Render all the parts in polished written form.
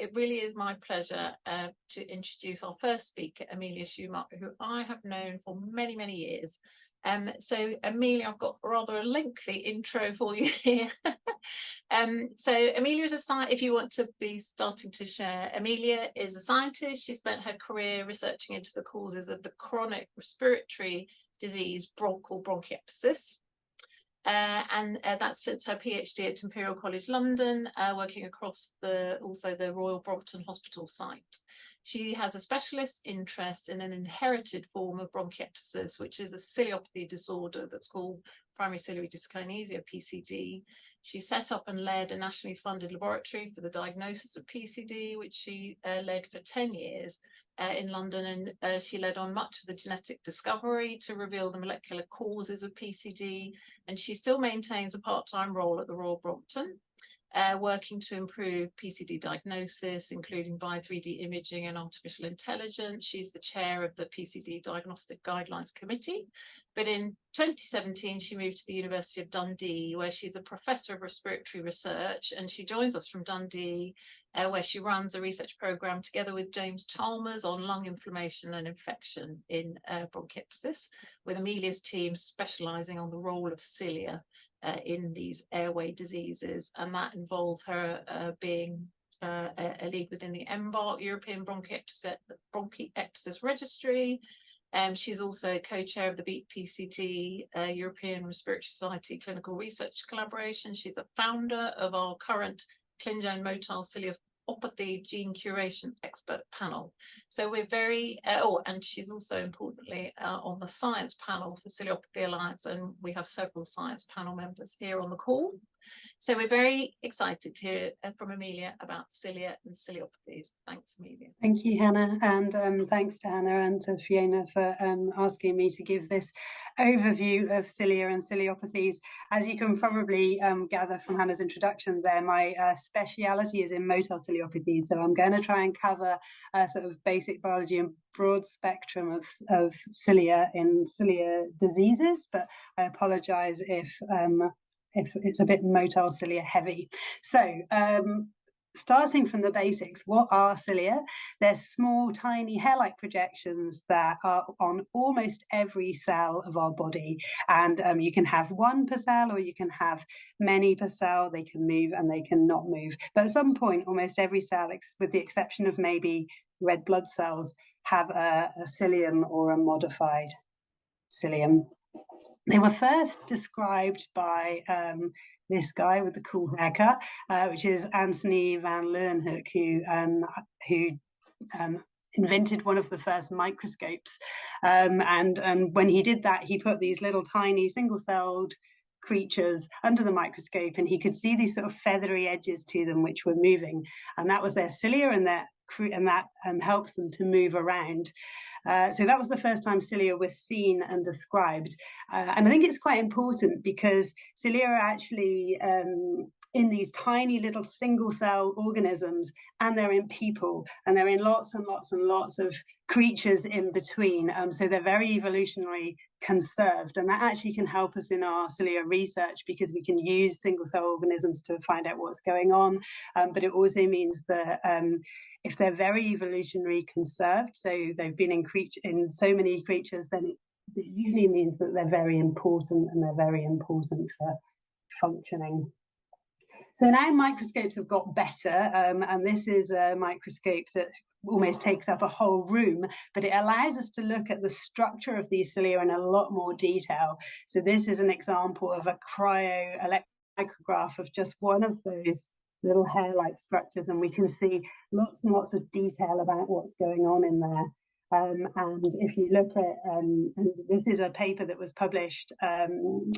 It really is my pleasure to introduce our first speaker, Amelia Shoemark, who I have known for many, many years. So Amelia, I've got rather a lengthy intro for you here. So Amelia is a scientist, if you want to be starting to share, Amelia is a scientist. She spent her career researching into the causes of the chronic respiratory disease bronchiectasis. And that's since her PhD at Imperial College London, working across also the Royal Brompton Hospital site. She has a specialist interest in an inherited form of bronchiectasis, which is a ciliopathy disorder that's called primary ciliary dyskinesia, PCD. She set up and led a nationally funded laboratory for the diagnosis of PCD, which she led for 10 years. In London, and she led on much of the genetic discovery to reveal the molecular causes of PCD, and she still maintains a part-time role at the Royal Brompton, working to improve PCD diagnosis, including by 3D imaging and artificial intelligence. She's the chair of the PCD Diagnostic Guidelines Committee, but in 2017 she moved to the University of Dundee, where she's a professor of respiratory research, and she joins us from Dundee, where she runs a research programme together with James Chalmers on lung inflammation and infection in bronchiectasis, with Amelia's team specialising on the role of cilia in these airway diseases, and that involves her being a lead within the EMBARC, European Bronchiectasis Registry. She's also co-chair of the BEAT PCT, European Respiratory Society Clinical Research Collaboration. She's a founder of our current ClinGen motile ciliopathy gene curation expert panel. So we're very, and she's also importantly on the science panel for Ciliopathy Alliance, and we have several science panel members here on the call. So we're very excited to hear from Amelia about cilia and ciliopathies. Thanks, Amelia. Thank you, Hannah, and thanks to Hannah and to Fiona for asking me to give this overview of cilia and ciliopathies. As you can probably gather from Hannah's introduction there, my speciality is in motile ciliopathies, so I'm going to try and cover sort of basic biology and broad spectrum of cilia in cilia diseases, but I apologise if it's a bit motile cilia heavy. So starting from the basics, what are cilia? They're small, tiny hair-like projections that are on almost every cell of our body. And you can have one per cell or you can have many per cell. They can move and they can not move. But at some point, almost every cell, with the exception of maybe red blood cells, have a cilium or a modified cilium. They were first described by this guy with the cool haircut, which is Anthony van Leeuwenhoek, who invented one of the first microscopes. And when he did that, he put these little tiny single-celled creatures under the microscope, and he could see these sort of feathery edges to them which were moving, and that was their cilia, and that helps them to move around. So that was the first time cilia were seen and described. And I think it's quite important because cilia are actually in these tiny little single cell organisms, and they're in people, and they're in lots and lots and lots of creatures in between. So they're very evolutionarily conserved, and that actually can help us in our cilia research because we can use single cell organisms to find out what's going on. But it also means that if they're very evolutionary conserved, so they've been in so many creatures, then it usually means that they're very important, and they're very important for functioning. So now microscopes have got better, and this is a microscope that almost takes up a whole room, but it allows us to look at the structure of these cilia in a lot more detail. So this is an example of a cryo-electron micrograph of just one of those little hair-like structures, and we can see lots and lots of detail about what's going on in there. And if you look at, and this is a paper that was published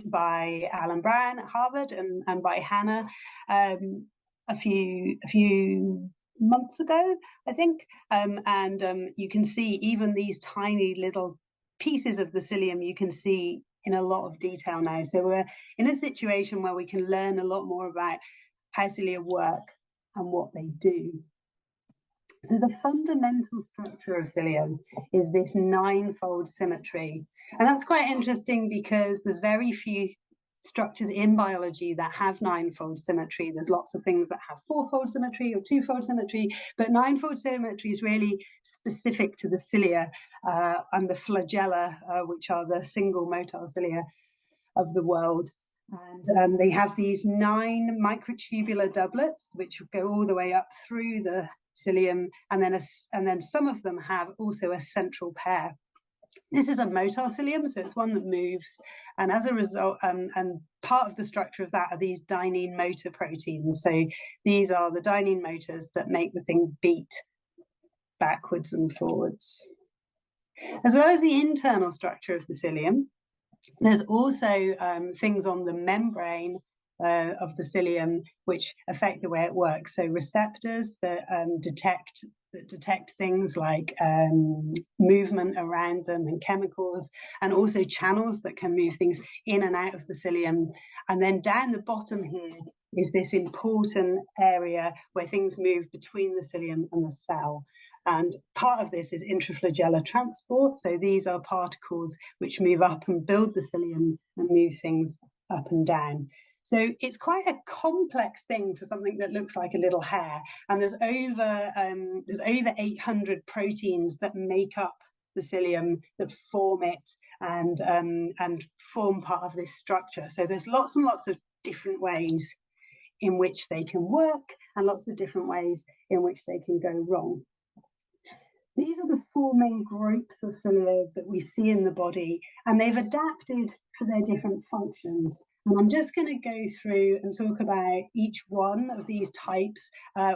by Alan Brown at Harvard and by Hannah a few months ago, I think, and you can see even these tiny little pieces of the cilium you can see in a lot of detail now. So we're in a situation where we can learn a lot more about how cilia work and what they do. So the fundamental structure of cilia is this ninefold symmetry. And that's quite interesting because there's very few structures in biology that have ninefold symmetry. There's lots of things that have fourfold symmetry or twofold symmetry, but ninefold symmetry is really specific to the cilia and the flagella, which are the single motile cilia of the world. And they have these 9 microtubular doublets, which go all the way up through the cilium, and then some of them have also a central pair. This is a motile cilium, so it's one that moves, and as a result, and part of the structure of that are these dynein motor proteins. So these are the dynein motors that make the thing beat backwards and forwards. As well as the internal structure of the cilium, there's also things on the membrane of the cilium which affect the way it works. So receptors that detect things like movement around them and chemicals, and also channels that can move things in and out of the cilium. And then down the bottom here is this important area where things move between the cilium and the cell. And part of this is intraflagellar transport. So these are particles which move up and build the cilium and move things up and down. So it's quite a complex thing for something that looks like a little hair. And there's over 800 proteins that make up the cilium, that form it and form part of this structure. So there's lots and lots of different ways in which they can work and lots of different ways in which they can go wrong. These are the 4 main groups of cilia that we see in the body, and they've adapted for their different functions. And I'm just going to go through and talk about each one of these types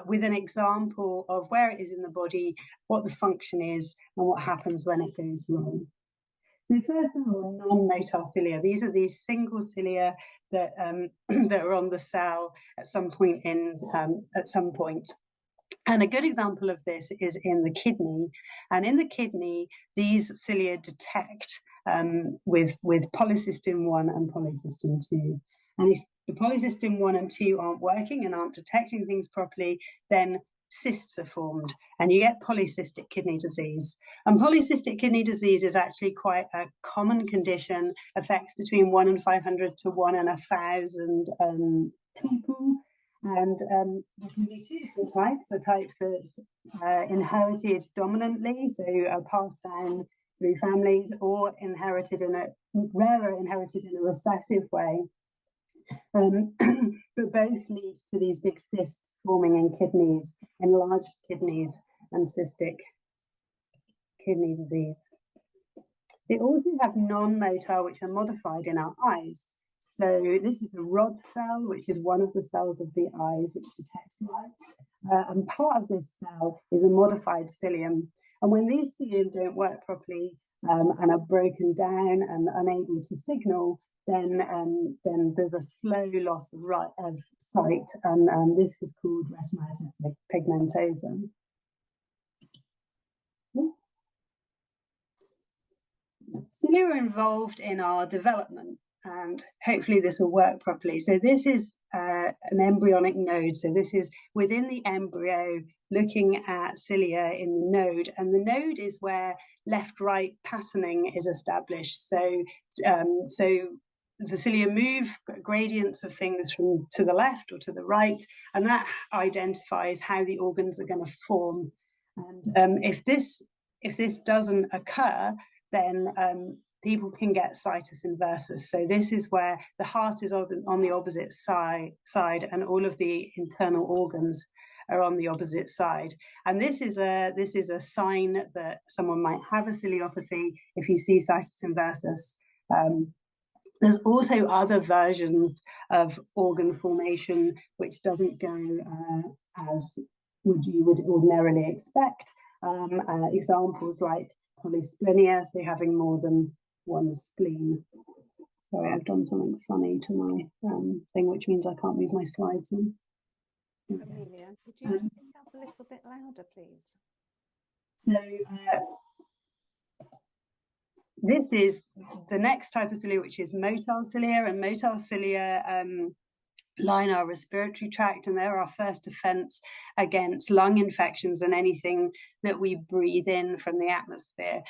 with an example of where it is in the body, what the function is, and what happens when it goes wrong. So first of all, non-motile cilia. These are these single cilia that that are on the cell at some point And a good example of this is in the kidney. And in the kidney, these cilia detect with polycystin 1 and polycystin 2. And if the polycystin 1 and 2 aren't working and aren't detecting things properly, then cysts are formed and you get polycystic kidney disease. And polycystic kidney disease is actually quite a common condition, affects between 1 in 500 to 1 in 1,000 people. And there can be 2 different types: a type that's inherited dominantly, so passed down through families, or inherited in a recessive way. But both lead to these big cysts forming in kidneys, enlarged kidneys, and cystic kidney disease. They also have non-motile, which are modified in our eyes. So this is a rod cell, which is one of the cells of the eyes which detects light. And part of this cell is a modified cilium. And when these cilium don't work properly and are broken down and unable to signal, then there's a slow loss of sight. And this is called retinitis pigmentosa. Cilia are involved in our development, and hopefully this will work properly. So this is an embryonic node. So this is within the embryo, looking at cilia in the node, and the node is where left-right patterning is established. So the cilia move gradients of things from to the left or to the right, and that identifies how the organs are going to form. And if this doesn't occur, then people can get situs inversus. So this is where the heart is on the opposite side and all of the internal organs are on the opposite side. And this is a sign that someone might have a ciliopathy if you see situs inversus. There's also other versions of organ formation which doesn't go as you would ordinarily expect. Examples like polysplenia, so having more than one spleen. Sorry, I've done something funny to my thing, which means I can't move my slides on. Amelia, could you speak up a little bit louder, please? So this is the next type of cilia, which is motile cilia, and motile cilia line our respiratory tract, and they're our first defense against lung infections and anything that we breathe in from the atmosphere.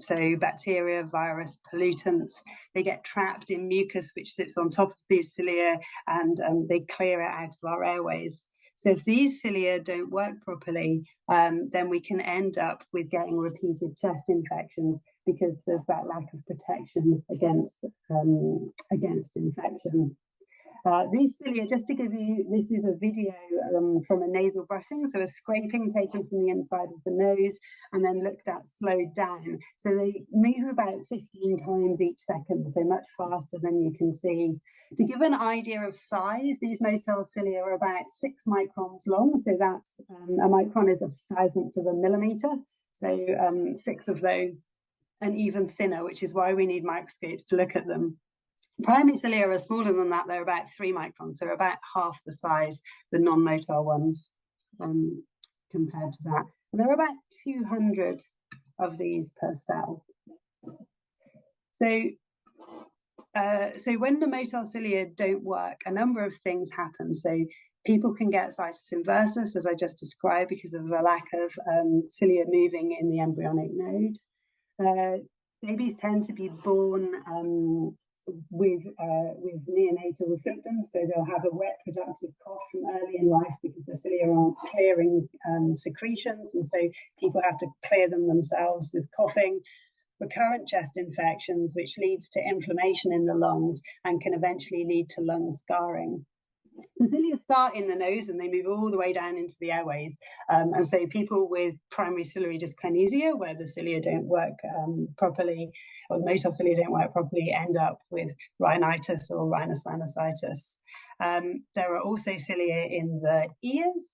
So bacteria, virus, pollutants, they get trapped in mucus which sits on top of these cilia, and they clear it out of our airways. So if these cilia don't work properly, then we can end up with getting repeated chest infections because there's that lack of protection against infection. These cilia, just to give you, this is a video from a nasal brushing, so a scraping taken from the inside of the nose and then looked at slowed down. So they move about 15 times each second, so much faster than you can see. To give an idea of size, these motile cilia are about 6 microns long, so that's a micron is 1,000th of a millimeter, so 6 of those, and even thinner, which is why we need microscopes to look at them. Primary cilia are smaller than that. They're about 3 microns, so about half the size, the non-motile ones, compared to that. And there are about 200 of these per cell. So when the motile cilia don't work, a number of things happen. So people can get situs inversus, as I just described, because of the lack of cilia moving in the embryonic node. Babies tend to be born with neonatal symptoms, so they'll have a wet productive cough from early in life because the cilia aren't clearing secretions, and so people have to clear them themselves with coughing. Recurrent chest infections, which leads to inflammation in the lungs and can eventually lead to lung scarring. The cilia start in the nose and they move all the way down into the airways. And so people with primary ciliary dyskinesia, where the cilia don't work properly, or the motile cilia don't work properly, end up with rhinitis or rhinosinusitis. There are also cilia in the ears.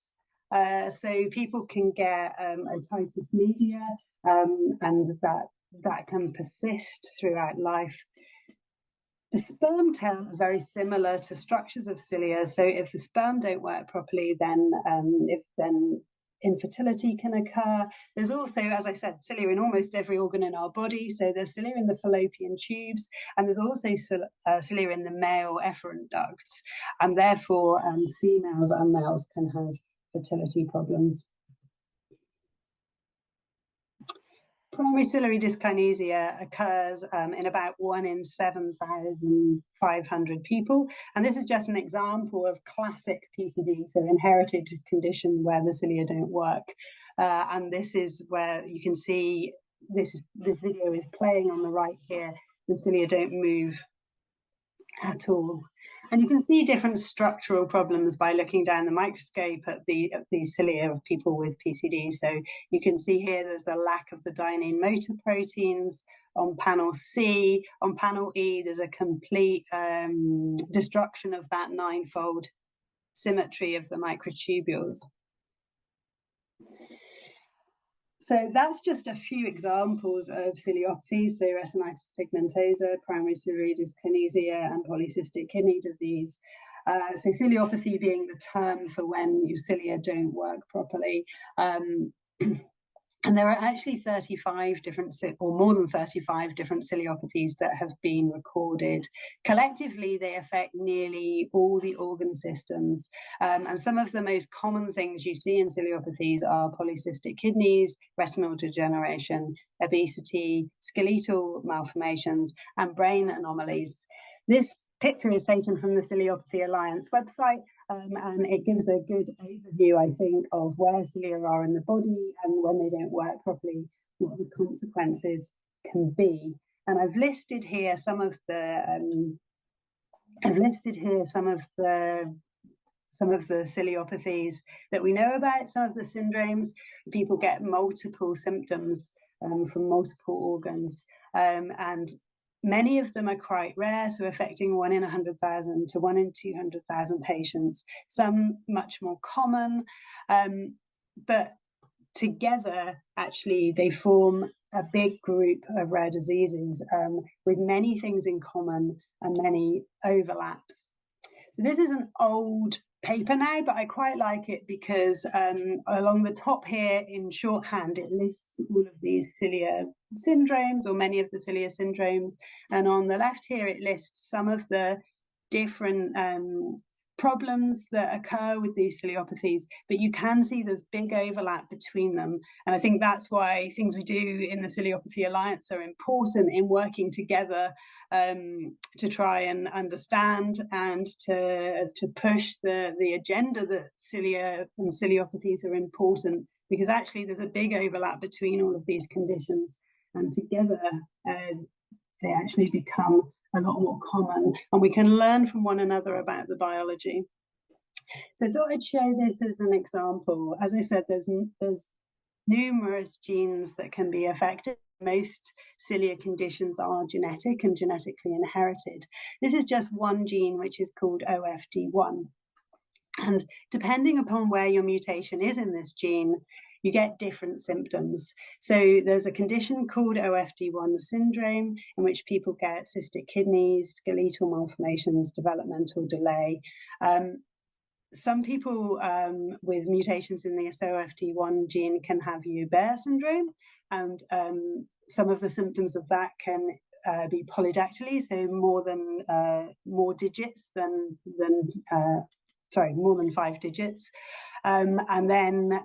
So people can get otitis media, and that can persist throughout life. The sperm tail are very similar to structures of cilia. So if the sperm don't work properly, then infertility can occur. There's also, as I said, cilia in almost every organ in our body. So there's cilia in the fallopian tubes, and there's also cilia in the male efferent ducts. And therefore, females and males can have fertility problems. Primary ciliary dyskinesia occurs in about 1 in 7,500 people. And this is just an example of classic PCD, so inherited condition where the cilia don't work. And this is where you can see this video is playing on the right here. The cilia don't move at all. And you can see different structural problems by looking down the microscope at these cilia of people with PCD. So you can see here there's the lack of the dynein motor proteins on panel C. On panel E, there's a complete destruction of that 9-fold symmetry of the microtubules. So that's just a few examples of ciliopathies, so retinitis pigmentosa, primary ciliary dyskinesia, and polycystic kidney disease. So ciliopathy being the term for when your cilia don't work properly. And there are actually 35 different, or more than 35 different ciliopathies that have been recorded. Collectively, they affect nearly all the organ systems. And some of the most common things you see in ciliopathies are polycystic kidneys, retinal degeneration, obesity, skeletal malformations, and brain anomalies. This picture is taken from the Ciliopathy Alliance website, and it gives a good overview, I think, of where cilia are in the body and when they don't work properly, what the consequences can be. And I've listed here some of the ciliopathies that we know about, some of the syndromes. People get multiple symptoms from multiple organs, and many of them are quite rare, so affecting 1 in 100,000 to 1 in 200,000 patients. Some much more common, but together, actually, they form a big group of rare diseases with many things in common and many overlaps. So this is an old paper now, but I quite like it because along the top here in shorthand, it lists all of these cilia syndromes, or many of the cilia syndromes. And on the left here, it lists some of the different problems that occur with these ciliopathies, but you can see there's big overlap between them. And I think that's why things we do in the Ciliopathy Alliance are important in working together to try and understand and to push the agenda that cilia and ciliopathies are important, because actually there's a big overlap between all of these conditions, and together they actually become a lot more common, and we can learn from one another about the biology. So I thought I'd show this as an example. As I said, there's numerous genes that can be affected. Most cilia conditions are genetic and genetically inherited. This is just one gene, which is called OFD1. And depending upon where your mutation is in this gene, you get different symptoms. So there's a condition called OFD1 syndrome, in which people get cystic kidneys, skeletal malformations, developmental delay. Some people with mutations in the OFD1 gene can have Joubert syndrome, and some of the symptoms of that can be polydactyly, so more digits than more than 5 digits, and then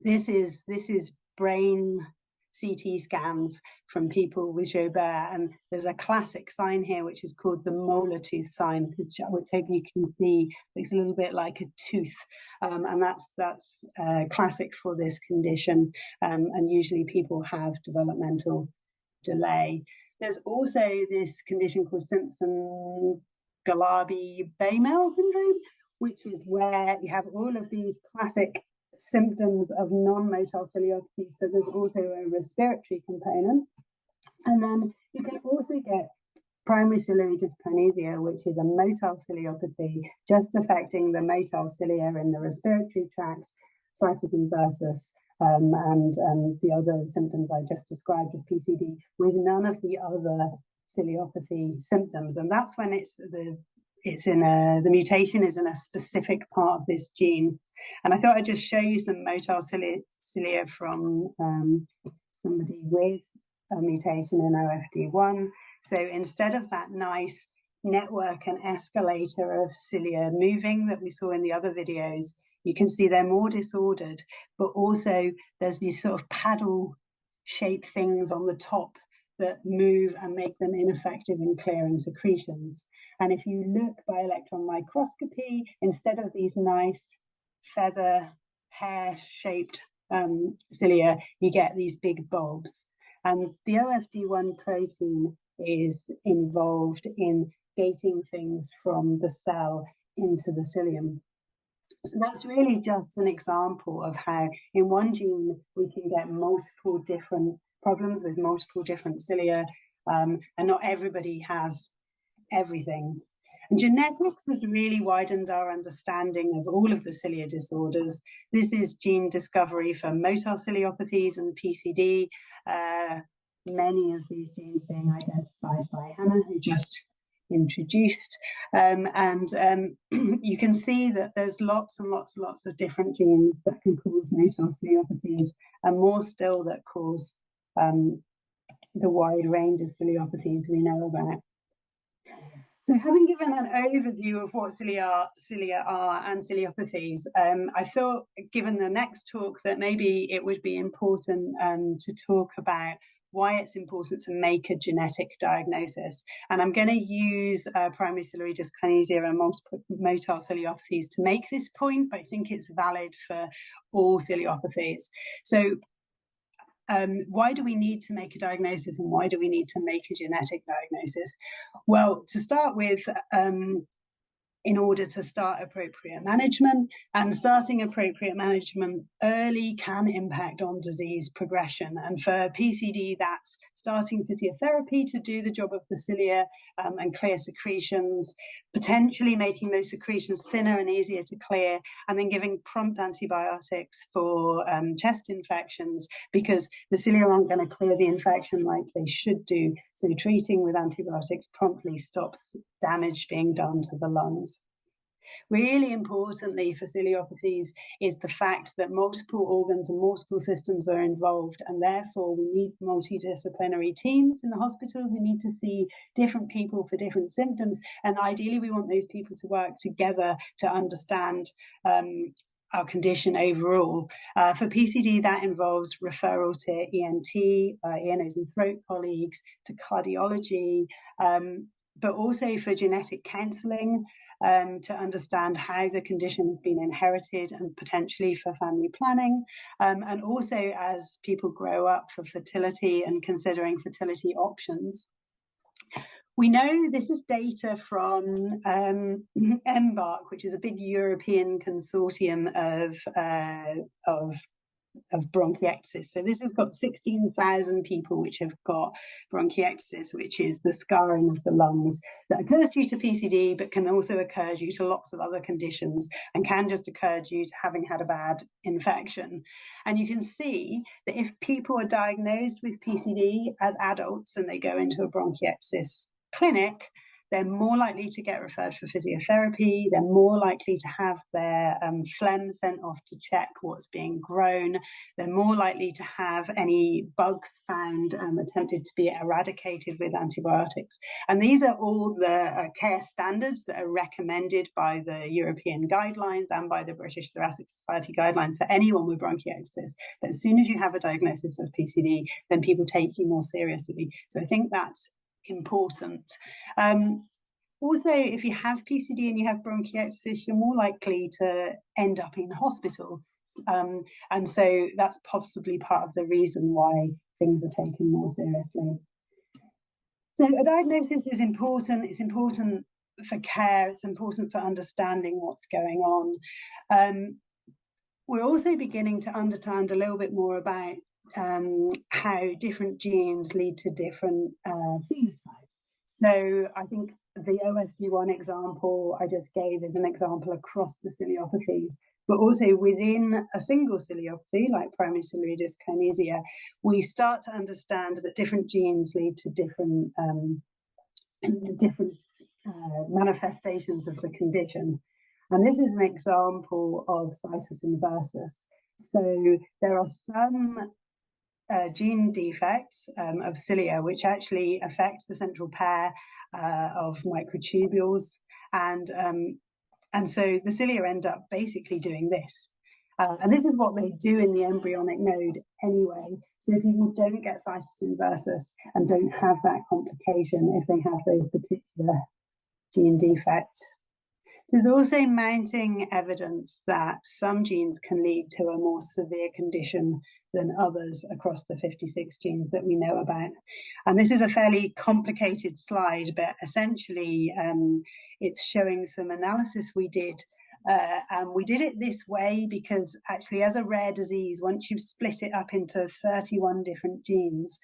this is brain CT scans from people with Joubert, and there's a classic sign here which is called the molar tooth sign, which you can see looks a little bit like a tooth, and that's classic for this condition, and usually people have developmental delay. There's also this condition called Simpson-Galabi-Baymel syndrome, which is where you have all of these classic symptoms of non-motile ciliopathy. So there's also a respiratory component. And then you can also get primary ciliary dyskinesia, which is a motile ciliopathy, just affecting the motile cilia in the respiratory tract, situs inversus, and the other symptoms I just described of PCD, with none of the other ciliopathy symptoms. And that's when the mutation is in a specific part of this gene. And I thought I'd just show you some motile cilia from somebody with a mutation in OFD1. So instead of that nice network and escalator of cilia moving that we saw in the other videos, you can see they're more disordered, but also there's these sort of paddle-shaped things on the top that move and make them ineffective in clearing secretions. And if you look by electron microscopy, instead of these nice feather hair-shaped cilia, you get these big bulbs. And the OFD1 protein is involved in gating things from the cell into the cilium. So that's really just an example of how in one gene we can get multiple different problems with multiple different cilia, and not everybody has everything. And genetics has really widened our understanding of all of the cilia disorders. This is gene discovery for motile ciliopathies and PCD. Many of these genes being identified by Hannah, who just introduced. You can see that there's lots and lots of different genes that can cause motile ciliopathies, and more still that cause the wide range of ciliopathies we know about. So having given an overview of what cilia are and ciliopathies, I thought, given the next talk, that maybe it would be important to talk about why it's important to make a genetic diagnosis. And I'm going to use primary ciliary dyskinesia and multiple motile ciliopathies to make this point, but I think it's valid for all ciliopathies. So why do we need to make a diagnosis, and why do we need to make a genetic diagnosis? Well, to start with, in order to start appropriate management, and starting appropriate management early can impact on disease progression. And for PCD, that's starting physiotherapy to do the job of the cilia and clear secretions, potentially making those secretions thinner and easier to clear, and then giving prompt antibiotics for chest infections, because the cilia aren't going to clear the infection like they should do. So treating with antibiotics promptly stops damage being done to the lungs. Really importantly for ciliopathies is the fact that multiple organs and multiple systems are involved, and therefore we need multidisciplinary teams in the hospitals. We need to see different people for different symptoms, and ideally we want those people to work together to understand our condition overall. For PCD, that involves referral to ENT, ear, nose and throat colleagues, to cardiology, but also for genetic counselling, to understand how the condition has been inherited, and potentially for family planning, and also as people grow up, for fertility and considering fertility options. We know this is data from EMBARC, which is a big European consortium of bronchiectasis. So this has got 16,000 people which have got bronchiectasis, which is the scarring of the lungs that occurs due to PCD, but can also occur due to lots of other conditions, and can just occur due to having had a bad infection. And you can see that if people are diagnosed with PCD as adults and they go into a bronchiectasis clinic, they're more likely to get referred for physiotherapy. They're more likely to have their phlegm sent off to check what's being grown. They're more likely to have any bugs found attempted to be eradicated with antibiotics. And these are all the care standards that are recommended by the European guidelines and by the British Thoracic Society guidelines for anyone with bronchiectasis. But as soon as you have a diagnosis of PCD, then people take you more seriously. So I think that's important. Also, if you have PCD and you have bronchiectasis, you're more likely to end up in hospital. And so that's possibly part of the reason why things are taken more seriously. So a diagnosis is important. It's important for care. It's important for understanding what's going on. We're also beginning to understand a little bit more about how different genes lead to different phenotypes. So I think the OSD1 example I just gave is an example across the ciliopathies, but also within a single ciliopathy, like primary ciliary dyskinesia, we start to understand that different genes lead to different manifestations of the condition. And this is an example of situs inversus. So there are some gene defects of cilia which actually affect the central pair of microtubules, and so the cilia end up basically doing this, and this is what they do in the embryonic node anyway. So people don't get situs inversus and don't have that complication if they have those particular gene defects. There's also mounting evidence that some genes can lead to a more severe condition than others across the 56 genes that we know about. And this is a fairly complicated slide, but essentially it's showing some analysis we did. And we did it this way because actually, as a rare disease, once you've split it up into 31 different genes,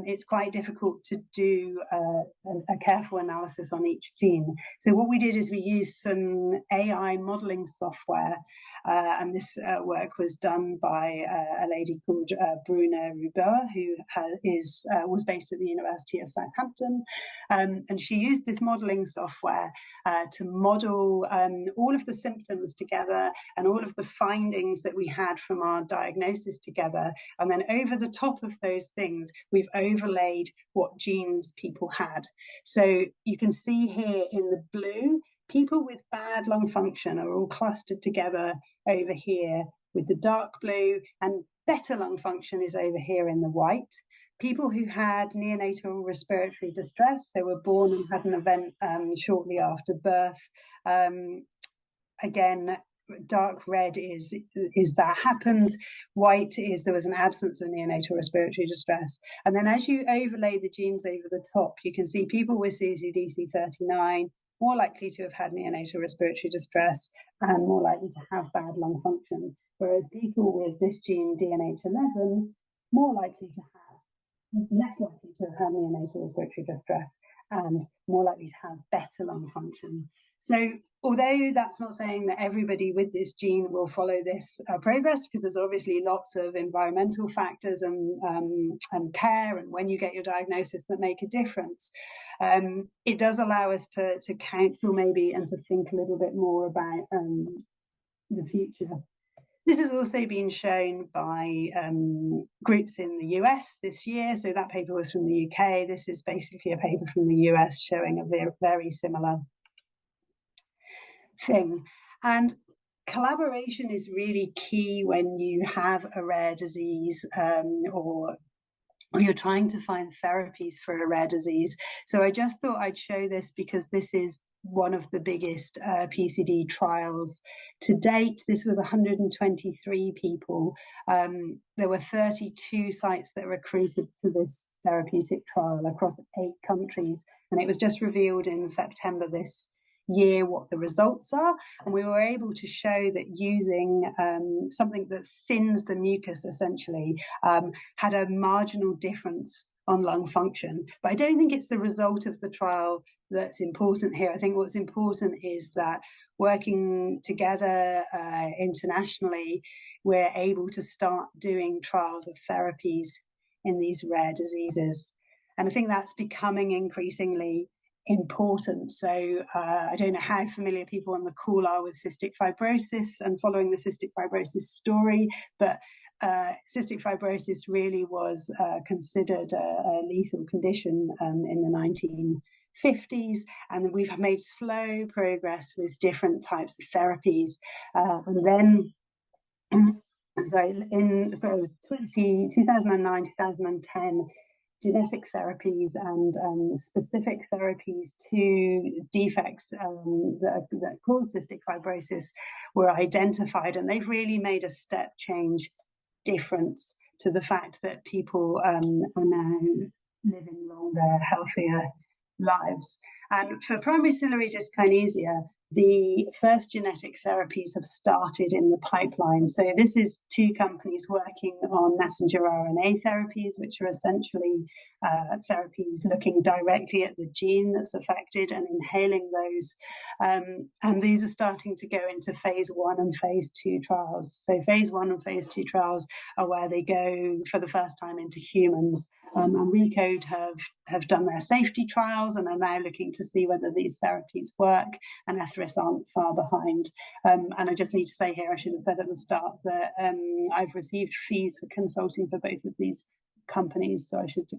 it's quite difficult to do a careful analysis on each gene. So what we did is we used some AI modeling software, and this work was done by a lady called Bruna Ruboa, who was based at the University of Southampton. And she used this modeling software to model all of the symptoms together and all of the findings that we had from our diagnosis together. And then over the top of those things, we've overlaid what genes people had. So you can see here in the blue, people with bad lung function are all clustered together over here with the dark blue, and better lung function is over here in the white. People who had neonatal respiratory distress, they were born and had an event shortly after birth. Again, dark red is that happened. White is there was an absence of neonatal respiratory distress. And then as you overlay the genes over the top, you can see people with CCDC39 more likely to have had neonatal respiratory distress and more likely to have bad lung function. Whereas people with this gene DNH11, more likely to have, less likely to have had neonatal respiratory distress and more likely to have better lung function. So although that's not saying that everybody with this gene will follow this progress, because there's obviously lots of environmental factors and care and when you get your diagnosis that make a difference, it does allow us to counsel maybe and to think a little bit more about the future. This has also been shown by groups in the US this year. So that paper was from the UK. This is basically a paper from the US showing a very similar thing. And collaboration is really key when you have a rare disease or you're trying to find therapies for a rare disease. So I just thought I'd show this because this is one of the biggest PCD trials to date. This was 123 people. There were 32 sites that recruited to this therapeutic trial across 8 countries. And it was just revealed in September this year what the results are, and we were able to show that using something that thins the mucus essentially had a marginal difference on lung function. But I don't think it's the result of the trial that's important here. I think what's important is that working together internationally, we're able to start doing trials of therapies in these rare diseases. And I think that's becoming increasingly important. So I don't know how familiar people on the call are with cystic fibrosis and following the cystic fibrosis story, but cystic fibrosis really was considered a lethal condition in the 1950s, and we've made slow progress with different types of therapies. And then in 2009, 2010, genetic therapies and specific therapies to defects that cause cystic fibrosis were identified, and they've really made a step change difference to the fact that people are now living longer, healthier lives. And for primary ciliary dyskinesia, the first genetic therapies have started in the pipeline. So this is 2 companies working on messenger RNA therapies, which are essentially therapies looking directly at the gene that's affected and inhaling those. And these are starting to go into phase 1 and phase 2 trials. So phase 1 and phase 2 trials are where they go for the first time into humans. And Recode have done their safety trials and are now looking to see whether these therapies work, and Ethris aren't far behind. And I just need to say here, I should have said at the start that I've received fees for consulting for both of these companies, so I should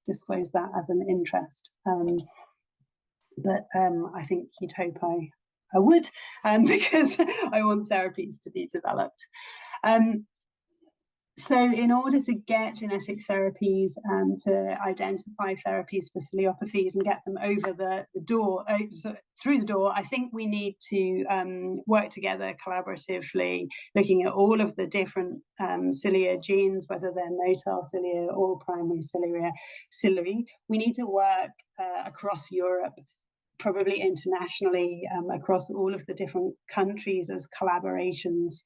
disclose that as an interest. But I think you'd hope I would, because I want therapies to be developed. So in order to get genetic therapies and to identify therapies for ciliopathies and get them over the door, through the door, I think we need to work together collaboratively, looking at all of the different cilia genes, whether they're motile cilia or primary ciliary. We need to work across Europe, probably internationally, across all of the different countries as collaborations,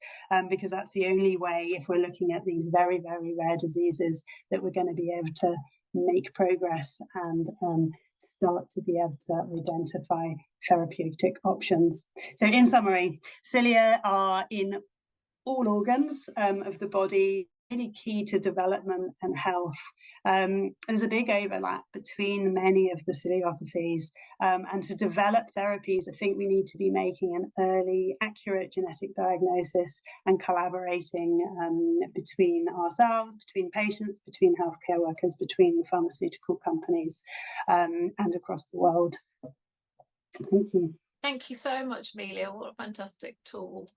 because that's the only way, if we're looking at these very, very rare diseases, that we're going to be able to make progress and start to be able to identify therapeutic options. So in summary, cilia are in all organs of the body, really key to development and health. There's a big overlap between many of the ciliopathies, and to develop therapies, I think we need to be making an early, accurate genetic diagnosis and collaborating between ourselves, between patients, between healthcare workers, between pharmaceutical companies, and across the world. Thank you. Thank you so much, Amelia. What a fantastic talk.